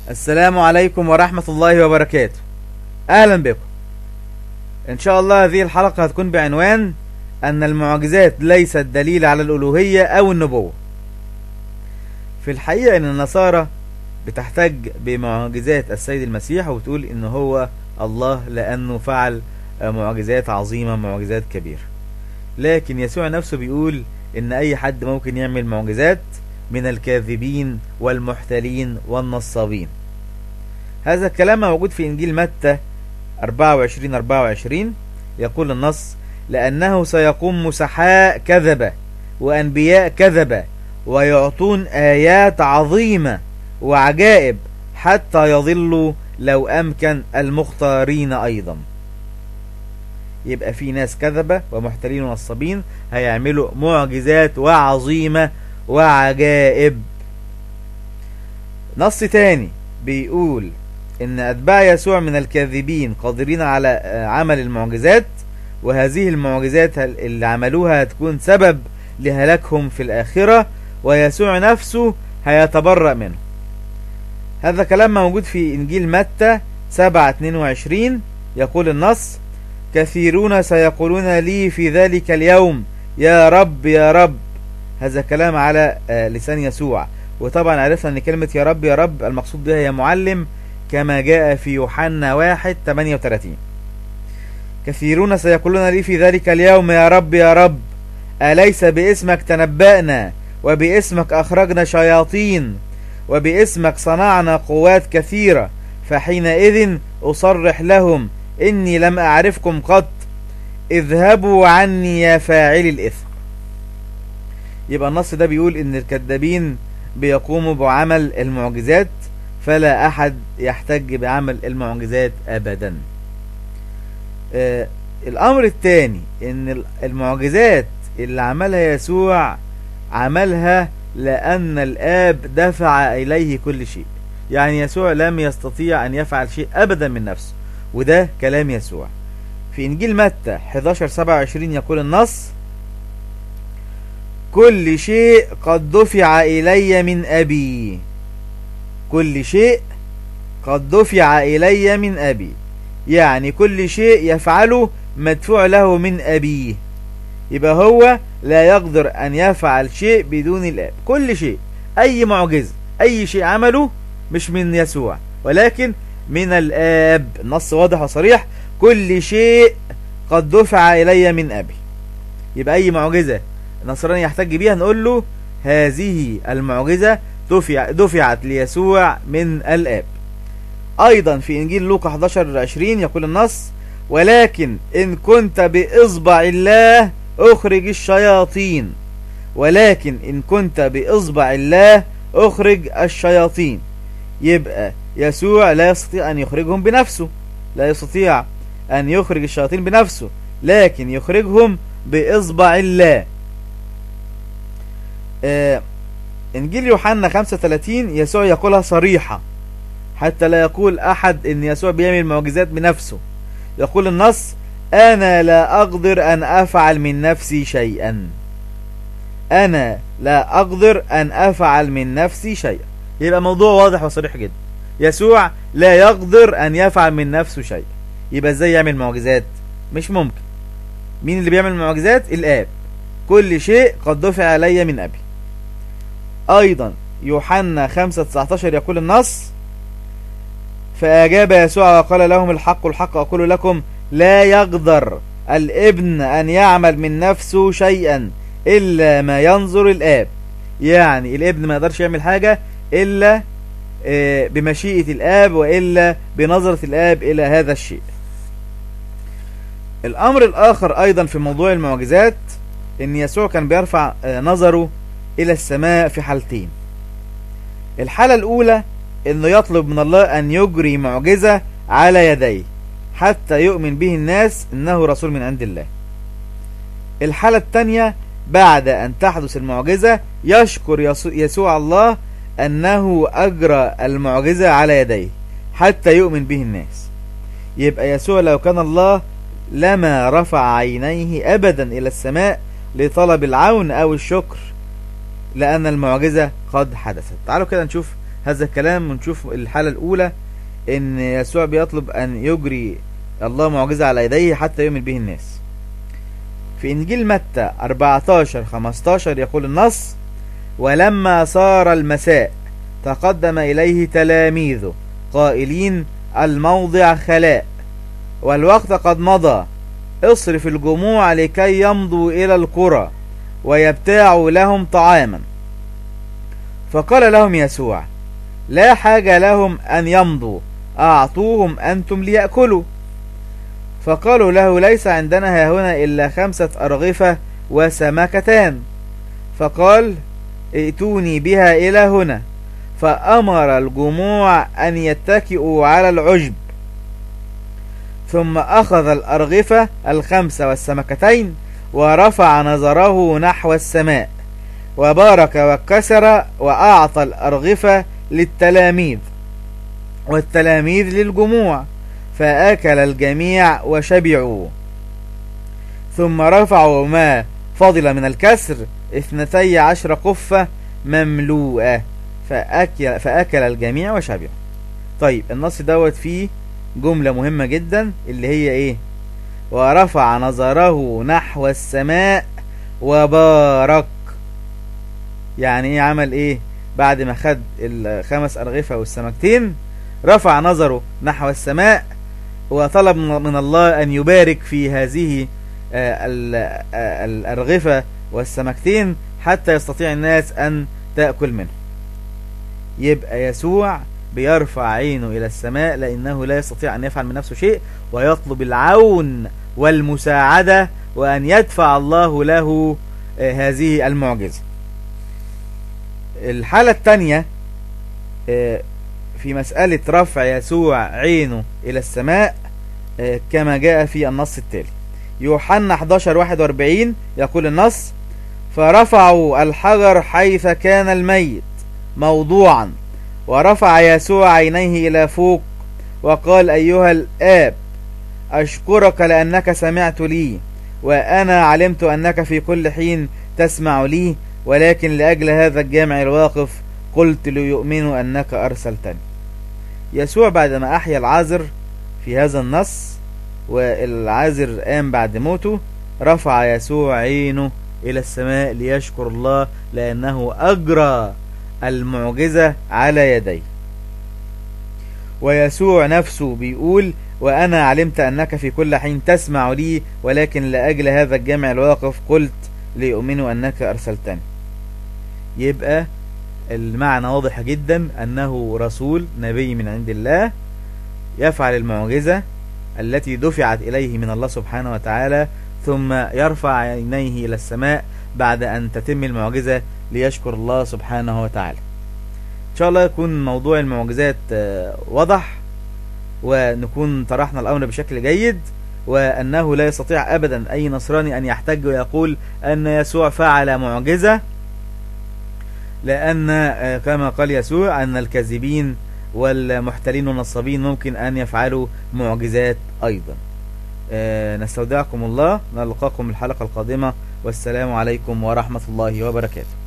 السلام عليكم ورحمة الله وبركاته. أهلا بكم. إن شاء الله هذه الحلقة هتكون بعنوان أن المعجزات ليست دليل على الألوهية أو النبوة. في الحقيقة أن النصارى بتحتج بمعجزات السيد المسيح وبتقول إن هو الله لأنه فعل معجزات عظيمة، معجزات كبيرة. لكن يسوع نفسه بيقول إن أي حد ممكن يعمل معجزات من الكاذبين والمحتلين والنصابين. هذا الكلام موجود في إنجيل متى 24 يقول النص: لأنه سيقوم مسحاء كذبة وأنبياء كذبة ويعطون آيات عظيمة وعجائب حتى يضلوا لو أمكن المختارين أيضا. يبقى في ناس كذبة ومحتلين ونصابين هيعملوا معجزات وعظيمة وعجائب. نص تاني بيقول إن أتباع يسوع من الكاذبين قادرين على عمل المعجزات، وهذه المعجزات اللي عملوها هتكون سبب لهلاكهم في الآخرة، ويسوع نفسه هيتبرأ منه. هذا كلام موجود في إنجيل متى 7:22 يقول النص: كثيرون سيقولون لي في ذلك اليوم يا رب يا رب. هذا كلام على لسان يسوع، وطبعا عرفنا أن كلمة يا رب يا رب المقصود بها يا معلم، كما جاء في يوحنا 1:38. كثيرون سيقولون لي في ذلك اليوم يا رب يا رب، أليس باسمك تنبأنا، وباسمك أخرجنا شياطين، وباسمك صنعنا قوات كثيرة؟ فحينئذ أصرح لهم إني لم أعرفكم قط، اذهبوا عني يا فاعلي الإثم. يبقى النص ده بيقول إن الكذابين بيقوموا بعمل المعجزات، فلا أحد يحتج بعمل المعجزات أبدا. الأمر الثاني إن المعجزات اللي عملها يسوع عملها لأن الآب دفع إليه كل شيء. يعني يسوع لم يستطيع أن يفعل شيء أبدا من نفسه، وده كلام يسوع. في إنجيل متى 11:27 يقول النص: كل شيء قد دفع إلي من أبي. كل شيء قد دفع إلي من أبي، يعني كل شيء يفعله مدفوع له من أبيه. يبقى هو لا يقدر أن يفعل شيء بدون الآب. كل شيء، أي معجزة، أي شيء عمله مش من يسوع ولكن من الآب. النص واضح وصريح: كل شيء قد دفع إلي من أبي. يبقى أي معجزة النصراني يحتج بيها نقول له هذه المعجزة دفعت ليسوع من الآب. أيضا في إنجيل لوقا 11:20 يقول النص: ولكن إن كنت بإصبع الله أخرج الشياطين. ولكن إن كنت بإصبع الله أخرج الشياطين. يبقى يسوع لا يستطيع أن يخرجهم بنفسه، لا يستطيع أن يخرج الشياطين بنفسه، لكن يخرجهم بإصبع الله. إنجيل يوحنا 35 يسوع يقولها صريحة حتى لا يقول أحد إن يسوع بيعمل معجزات بنفسه. يقول النص: أنا لا أقدر أن أفعل من نفسي شيئا. أنا لا أقدر أن أفعل من نفسي شيئا. يبقى موضوع واضح وصريح جدا. يسوع لا يقدر أن يفعل من نفسه شيئا. يبقى إزاي يعمل معجزات؟ مش ممكن. مين اللي بيعمل معجزات؟ الآب. كل شيء قد دفع إلي من أبي. أيضا يوحنا 5:19 يقول النص: فأجاب يسوع وقال لهم: الحق الحق أقول لكم، لا يقدر الابن أن يعمل من نفسه شيئا إلا ما ينظر الآب. يعني الابن ما يقدرش يعمل حاجة إلا بمشيئة الآب وإلا بنظرة الآب إلى هذا الشيء. الأمر الآخر أيضا في موضوع المعجزات إن يسوع كان بيرفع نظره إلى السماء في حالتين. الحالة الأولى إنه يطلب من الله أن يجري معجزة على يديه حتى يؤمن به الناس إنه رسول من عند الله. الحالة الثانية بعد أن تحدث المعجزة يشكر يسوع الله أنه أجرى المعجزة على يديه حتى يؤمن به الناس. يبقى يسوع لو كان الله لما رفع عينيه أبدا إلى السماء لطلب العون أو الشكر، لأن المعجزة قد حدثت. تعالوا كده نشوف هذا الكلام. ونشوف الحالة الأولى إن يسوع بيطلب أن يجري الله معجزة على يديه حتى يؤمن به الناس. في إنجيل متى 14:15 يقول النص: ولما صار المساء تقدم إليه تلاميذه قائلين: الموضع خلاء والوقت قد مضى، اصرف الجموع لكي يمضوا إلى القرى ويبتاعوا لهم طعاما. فقال لهم يسوع: لا حاجة لهم أن يمضوا، أعطوهم أنتم ليأكلوا. فقالوا له: ليس عندنا هاهنا إلا 5 أرغفة وسمكتان. فقال: ائتوني بها إلى هنا. فأمر الجموع أن يتكئوا على العشب، ثم أخذ الأرغفة 5 والسمكتين ورفع نظره نحو السماء وبارك وكسر وأعطى الأرغفة للتلاميذ والتلاميذ للجموع، فأكل الجميع وشبعوا. ثم رفعوا ما فضل من الكسر 12 قفة مملوءة، فأكل الجميع وشبعوا. طيب النص دوت فيه جملة مهمة جدا اللي هي ايه؟ ورفع نظره نحو السماء وبارك. يعني ايه؟ عمل ايه بعد ما خد 5 أرغفة والسمكتين؟ رفع نظره نحو السماء وطلب من الله أن يبارك في هذه الأرغفة والسمكتين حتى يستطيع الناس أن تأكل منه. يبقى يسوع بيرفع عينه إلى السماء لأنه لا يستطيع أن يفعل من نفسه شيء، ويطلب العون والمساعدة وأن يدفع الله له هذه المعجزة. الحالة الثانية في مسألة رفع يسوع عينه إلى السماء كما جاء في النص التالي. يوحنا 11:41 يقول النص: فرفعوا الحجر حيث كان الميت موضوعا، ورفع يسوع عينيه إلى فوق وقال: أيها الآب، أشكرك لأنك سمعت لي، وأنا علمت أنك في كل حين تسمع لي، ولكن لأجل هذا الجامع الواقف قلت ليؤمنوا أنك أرسلتني. يسوع بعدما أحيا العازر في هذا النص والعازر قام بعد موته، رفع يسوع عينه إلى السماء ليشكر الله لأنه أجرى المعجزة على يديه. ويسوع نفسه بيقول: وأنا علمت أنك في كل حين تسمع لي، ولكن لأجل هذا الجامع الواقف قلت ليؤمنوا أنك أرسلتني. يبقى المعنى واضح جدا أنه رسول نبي من عند الله يفعل المعجزة التي دفعت إليه من الله سبحانه وتعالى، ثم يرفع عينيه إلى السماء بعد أن تتم المعجزة ليشكر الله سبحانه وتعالى. إن شاء الله يكون موضوع المعجزات وضح، ونكون طرحنا الأمر بشكل جيد، وأنه لا يستطيع أبدا أي نصراني أن يحتج ويقول أن يسوع فعل معجزة، لأن كما قال يسوع أن الكاذبين والمحتلين والنصابين ممكن أن يفعلوا معجزات أيضا. نستودعكم الله، نلقاكم الحلقة القادمة، والسلام عليكم ورحمة الله وبركاته.